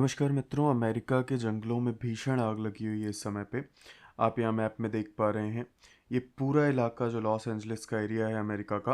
नमस्कार मित्रों, अमेरिका के जंगलों में भीषण आग लगी हुई है इस समय पे। आप यहाँ मैप में देख पा रहे हैं। ये पूरा इलाका जो लॉस एंजलिस का एरिया है अमेरिका का,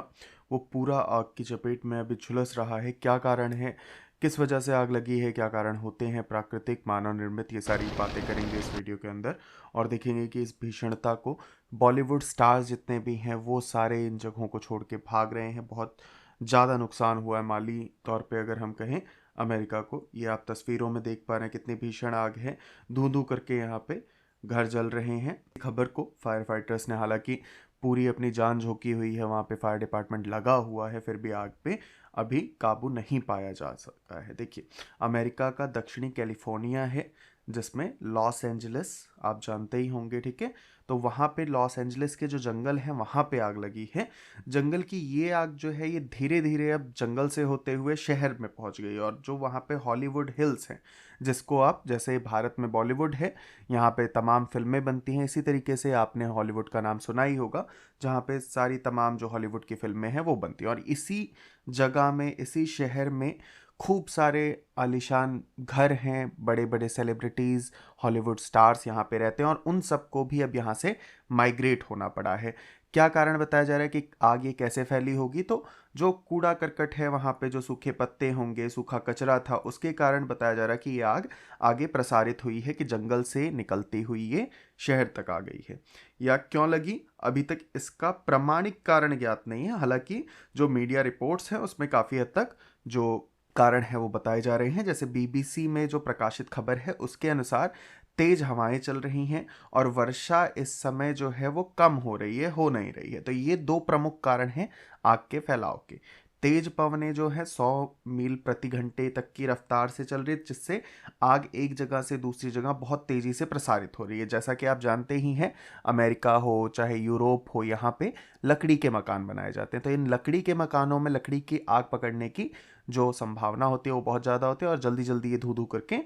वो पूरा आग की चपेट में अभी झुलस रहा है। क्या कारण है, किस वजह से आग लगी है, क्या कारण होते हैं, प्राकृतिक मानव निर्मित, ये सारी बातें करेंगे इस वीडियो के अंदर। और देखेंगे कि इस भीषणता को बॉलीवुड स्टार्स जितने भी हैं वो सारे इन जगहों को छोड़ के भाग रहे हैं। बहुत ज़्यादा नुकसान हुआ है माली तौर पे अगर हम कहें अमेरिका को। ये आप तस्वीरों में देख पा रहे हैं कितनी भीषण आग है। धू धू करके यहाँ पे घर जल रहे हैं। खबर को फायर फाइटर्स ने हालांकि पूरी अपनी जान झोंकी हुई है, वहाँ पे फायर डिपार्टमेंट लगा हुआ है, फिर भी आग पे अभी काबू नहीं पाया जा सका है। देखिए, अमेरिका का दक्षिणी कैलिफोर्निया है जिसमें लॉस एंजलिस आप जानते ही होंगे, ठीक है। तो वहाँ पे लॉस एंजलिस के जो जंगल हैं वहाँ पे आग लगी है। जंगल की ये आग जो है ये धीरे धीरे अब जंगल से होते हुए शहर में पहुँच गई। और जो वहाँ पे हॉलीवुड हिल्स हैं, जिसको आप जैसे भारत में बॉलीवुड है, यहाँ पे तमाम फिल्में बनती हैं, इसी तरीके से आपने हॉलीवुड का नाम सुना ही होगा, जहाँ पे सारी तमाम जो हॉलीवुड की फिल्में हैं वो बनती हैं। और इसी जगह में, इसी शहर में खूब सारे आलीशान घर हैं, बड़े बड़े सेलिब्रिटीज़, हॉलीवुड स्टार्स यहाँ पे रहते हैं। और उन सबको भी अब यहाँ से माइग्रेट होना पड़ा है। क्या कारण बताया जा रहा है कि आग ये कैसे फैली होगी? तो जो कूड़ा करकट है वहाँ पे, जो सूखे पत्ते होंगे, सूखा कचरा था, उसके कारण बताया जा रहा है कि ये आग आगे प्रसारित हुई है, कि जंगल से निकलती हुई ये शहर तक आ गई है। या क्यों लगी, अभी तक इसका प्रामाणिक कारण ज्ञात नहीं है। हालांकि जो मीडिया रिपोर्ट्स हैं उसमें काफ़ी हद तक जो कारण है वो बताए जा रहे हैं। जैसे बीबीसी में जो प्रकाशित खबर है उसके अनुसार तेज हवाएं चल रही हैं और वर्षा इस समय जो है वो कम हो रही है, हो नहीं रही है। तो ये दो प्रमुख कारण हैं आग के फैलाव के। तेज पवनें जो है 100 मील प्रति घंटे तक की रफ्तार से चल रही है, जिससे आग एक जगह से दूसरी जगह बहुत तेजी से प्रसारित हो रही है। जैसा कि आप जानते ही हैं, अमेरिका हो चाहे यूरोप हो, यहाँ पे लकड़ी के मकान बनाए जाते हैं। तो इन लकड़ी के मकानों में लकड़ी की आग पकड़ने की जो संभावना होती है वो बहुत ज़्यादा होती है, और जल्दी जल्दी ये धू धू करके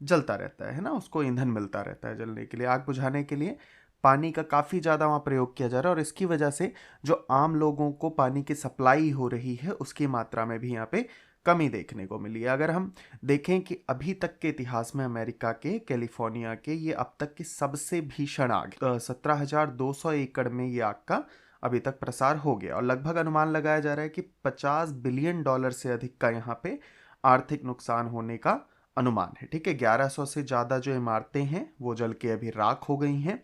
जलता रहता है ना, उसको ईंधन मिलता रहता है जलने के लिए। आग बुझाने के लिए पानी का काफ़ी ज़्यादा वहाँ प्रयोग किया जा रहा है, और इसकी वजह से जो आम लोगों को पानी की सप्लाई हो रही है उसकी मात्रा में भी यहाँ पे कमी देखने को मिली है। अगर हम देखें कि अभी तक के इतिहास में अमेरिका के कैलिफोर्निया के ये अब तक की सबसे भीषण आग, 17,200 एकड़ में ये आग का अभी तक प्रसार हो गया। और लगभग अनुमान लगाया जा रहा है कि $50 बिलियन से अधिक का यहाँ पे आर्थिक नुकसान होने का अनुमान है, ठीक है। 1100 से ज़्यादा जो इमारतें हैं वो जल के अभी राख हो गई हैं।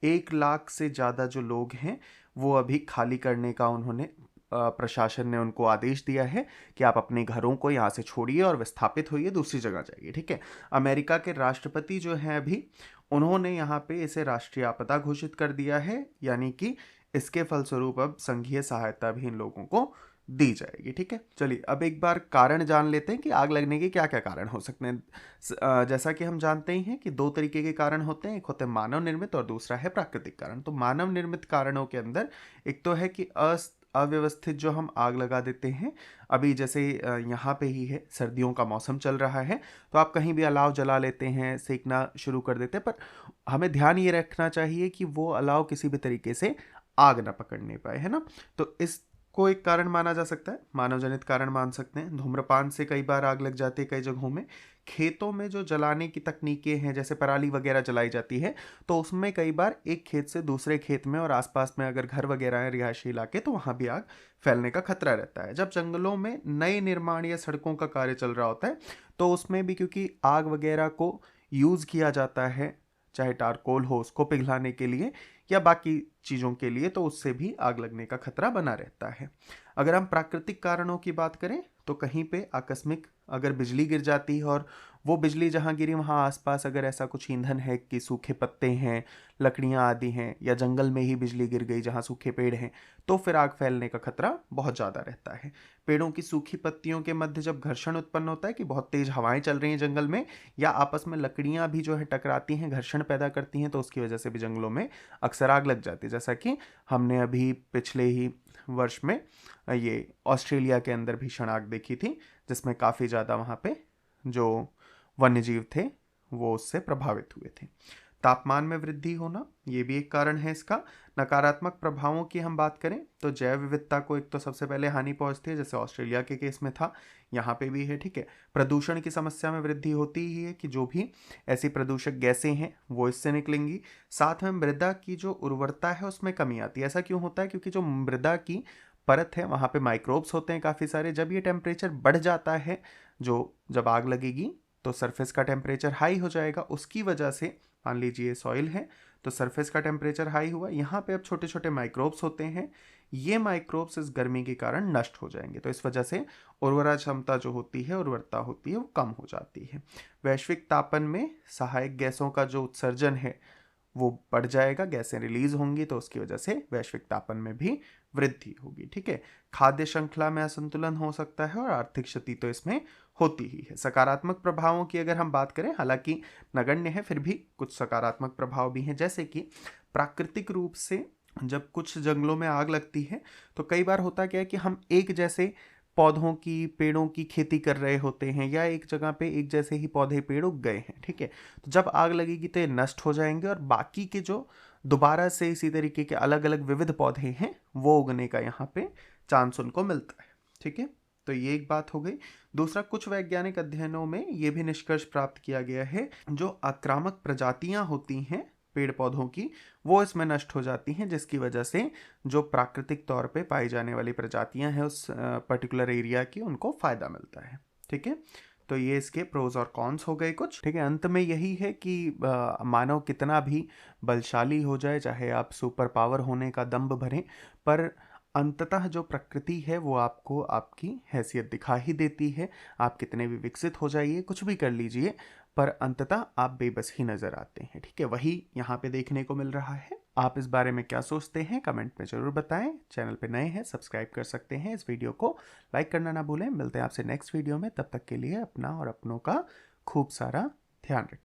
1 लाख से ज़्यादा जो लोग हैं वो अभी खाली करने का उन्होंने प्रशासन ने उनको आदेश दिया है कि आप अपने घरों को यहाँ से छोड़िए और विस्थापित होइए, दूसरी जगह जाइए, ठीक है। अमेरिका के राष्ट्रपति जो हैं अभी, उन्होंने यहाँ पे इसे राष्ट्रीय आपदा घोषित कर दिया है, यानी कि इसके फलस्वरूप अब संघीय सहायता भी इन लोगों को दी जाएगी, ठीक है। चलिए अब एक बार कारण जान लेते हैं कि आग लगने के क्या क्या कारण हो सकते हैं। जैसा कि हम जानते ही हैं कि दो तरीके के कारण होते हैं, एक होते हैं मानव निर्मित और दूसरा है प्राकृतिक कारण। तो मानव निर्मित कारणों के अंदर एक तो है कि अव्यवस्थित जो हम आग लगा देते हैं। अभी जैसे यहाँ पे ही है, सर्दियों का मौसम चल रहा है, तो आप कहीं भी अलाव जला लेते हैं, सेकना शुरू कर देते हैं, पर हमें ध्यान ये रखना चाहिए कि वो अलाव किसी भी तरीके से आग ना पकड़ने पाए, है ना। तो इसको एक कारण माना जा सकता है, मानव जनित कारण मान सकते हैं। धूम्रपान से कई बार आग लग जाती है कई जगहों में। खेतों में जो जलाने की तकनीकें हैं, जैसे पराली वगैरह जलाई जाती है, तो उसमें कई बार एक खेत से दूसरे खेत में और आसपास में अगर घर वगैरह हैं, रिहायशी इलाके, तो वहाँ भी आग फैलने का खतरा रहता है। जब जंगलों में नए निर्माण या सड़कों का कार्य चल रहा होता है, तो उसमें भी क्योंकि आग वगैरह को यूज़ किया जाता है, चाहे टारकोल हो उसको पिघलाने के लिए या बाकी चीज़ों के लिए, तो उससे भी आग लगने का खतरा बना रहता है। अगर हम प्राकृतिक कारणों की बात करें, तो कहीं पे आकस्मिक अगर बिजली गिर जाती है, और वो बिजली जहाँ गिरी वहाँ आसपास अगर ऐसा कुछ ईंधन है कि सूखे पत्ते हैं, लकड़ियाँ आदि हैं, या जंगल में ही बिजली गिर गई जहाँ सूखे पेड़ हैं, तो फिर आग फैलने का खतरा बहुत ज़्यादा रहता है। पेड़ों की सूखी पत्तियों के मध्य जब घर्षण उत्पन्न होता है, कि बहुत तेज हवाएं चल रही हैं जंगल में, या आपस में लकड़ियाँ भी जो है टकराती हैं, घर्षण पैदा करती हैं, तो उसकी वजह से भी जंगलों में अक्सर आग लग जाती है। जैसा कि हमने अभी पिछले ही वर्ष में ये ऑस्ट्रेलिया के अंदर भीषण आग देखी थी, जिसमें काफ़ी ज़्यादा वहाँ पे जो वन्यजीव थे वो उससे प्रभावित हुए थे। तापमान में वृद्धि होना, ये भी एक कारण है इसका। नकारात्मक प्रभावों की हम बात करें तो जैव विविधता को एक तो सबसे पहले हानि पहुंचती है, जैसे ऑस्ट्रेलिया के केस में था, यहाँ पे भी है, ठीक है। प्रदूषण की समस्या में वृद्धि होती ही है कि जो भी ऐसी प्रदूषक गैसें हैं वो इससे निकलेंगी। साथ में मृदा की जो उर्वरता है उसमें कमी आती है। ऐसा क्यों होता है? क्योंकि जो मृदा की परत है वहाँ पे माइक्रोब्स होते हैं काफ़ी सारे। जब ये टेम्परेचर बढ़ जाता है, जब आग लगेगी तो सरफेस का टेम्परेचर हाई हो जाएगा, उसकी वजह से मान लीजिए सॉइल है तो सरफेस का टेम्परेचर हाई हुआ, यहाँ पे अब छोटे छोटे माइक्रोब्स होते हैं, ये माइक्रोब्स इस गर्मी के कारण नष्ट हो जाएंगे, तो इस वजह से उर्वरा क्षमता जो होती है, उर्वरता होती है, वो कम हो जाती है। वैश्विक तापन में सहायक गैसों का जो उत्सर्जन है वो बढ़ जाएगा, गैसें रिलीज होंगी, तो उसकी वजह से वैश्विक तापन में भी वृद्धि होगी, ठीक है। खाद्य श्रृंखला में असंतुलन हो सकता है और आर्थिक क्षति तो इसमें होती ही है। सकारात्मक प्रभावों की अगर हम बात करें, हालांकि नगण्य है, फिर भी कुछ सकारात्मक प्रभाव भी हैं, जैसे कि प्राकृतिक रूप से जब कुछ जंगलों में आग लगती है तो कई बार होता क्या है कि हम एक जैसे पौधों की, पेड़ों की खेती कर रहे होते हैं, या एक जगह पे एक जैसे ही पौधे पेड़ उग गए हैं, ठीक है। तो जब आग लगेगी तो ये नष्ट हो जाएंगे और बाकी के जो दोबारा से इसी तरीके के अलग अलग विविध पौधे हैं वो उगने का यहाँ पे चांस उनको मिलता है, ठीक है। तो ये एक बात हो गई। दूसरा, कुछ वैज्ञानिक अध्ययनों में ये भी निष्कर्ष प्राप्त किया गया है, जो आक्रामक प्रजातियां होती हैं पेड़ पौधों की, वो इसमें नष्ट हो जाती हैं, जिसकी वजह से जो प्राकृतिक तौर पे पाई जाने वाली प्रजातियां हैं उस पर्टिकुलर एरिया की, उनको फायदा मिलता है, ठीक है। तो ये इसके प्रोज और कॉन्स हो गए कुछ, ठीक है। अंत में यही है कि मानव कितना भी बलशाली हो जाए, चाहे आप सुपर पावर होने का दम्भ भरें, पर अंततः जो प्रकृति है वो आपको आपकी हैसियत दिखा ही देती है। आप कितने भी विकसित हो जाइए, कुछ भी कर लीजिए, पर अंततः आप बेबस ही नजर आते हैं, ठीक है। वही यहाँ पे देखने को मिल रहा है। आप इस बारे में क्या सोचते हैं कमेंट में जरूर बताएं। चैनल पे नए हैं सब्सक्राइब कर सकते हैं, इस वीडियो को लाइक करना ना भूलें। मिलते हैं आपसे नेक्स्ट वीडियो में, तब तक के लिए अपना और अपनों का खूब सारा ध्यान रखें।